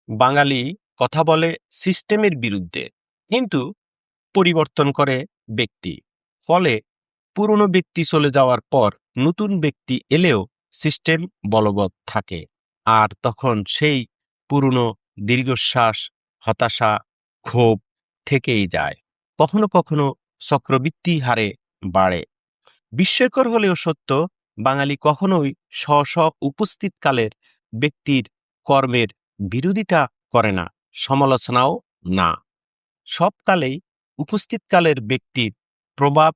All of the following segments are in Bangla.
বাঙালি কথা বলে সিস্টেমের বিরুদ্ধে, কিন্তু পরিবর্তন করে ব্যক্তি। ফলে পুরনো ব্যক্তি চলে যাওয়ার পর নতুন ব্যক্তি এলেও সিস্টেম বলবৎ থাকে। আর তখন সেই পুরনো দীর্ঘশ্বাস, হতাশা, ক্ষোভ থেকেই যায়। কখনো কখনো চক্রবৃদ্ধি হারে বাড়ে। বিস্ময়কর হলেও সত্য, বাঙালি কখনোই স্ব স্ব উপস্থিতকালের ব্যক্তির কর্মের বিরোধিতা করে না, সমালোচনাও না। সব কালেই উপস্থিতকালের ব্যক্তির প্রভাব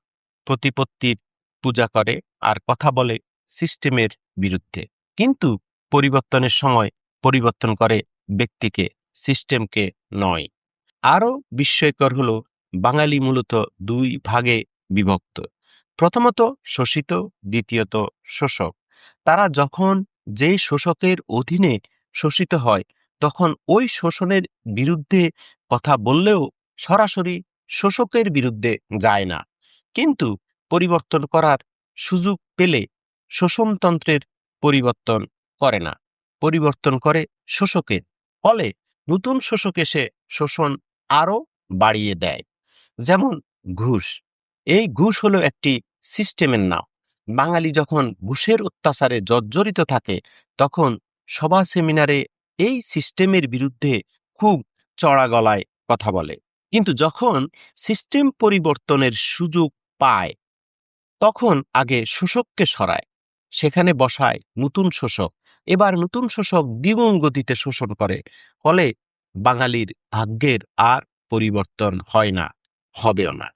প্রতিপত্তির পূজা করে আর কথা বলে সিস্টেমের বিরুদ্ধে। কিন্তু পরিবর্তনের সময় পরিবর্তন করে ব্যক্তিকে, সিস্টেমকে নয়। আরও বিস্ময়কর হল, বাঙালি মূলত দুই ভাগে বিভক্ত। প্রথমত শোষিত, দ্বিতীয়ত শোষক। তারা যখন যে শোষকের অধীনে শোষিত হয় তখন ওই শোষণের বিরুদ্ধে কথা বললেও সরাসরি শোষকের বিরুদ্ধে যায় না। কিন্তু পরিবর্তন করার সুযোগ পেলে শোষণতন্ত্রের পরিবর্তন করে না, পরিবর্তন করে শোষকের। ফলে নতুন শোষক এসে শোষণ আরও বাড়িয়ে দেয়। যেমন ঘুষ। এই ঘুষ হলো একটি সিস্টেমের নাম। বাঙালি যখন ঘুষের অত্যাচারে জর্জরিত থাকে তখন সভা সেমিনারে এই সিস্টেমের বিরুদ্ধে খুব চড়া গলায় কথা বলে। কিন্তু যখন সিস্টেম পরিবর্তনের সুযোগ পায় তখন আগে শোষককে সরায়, সেখানে বসায় নতুন শোষক। এবার নতুন শোষক দ্বিগুণ গতিতে শোষণ করে। ফলে বাঙালির ভাগ্যের আর পরিবর্তন হয় না, হবেও না।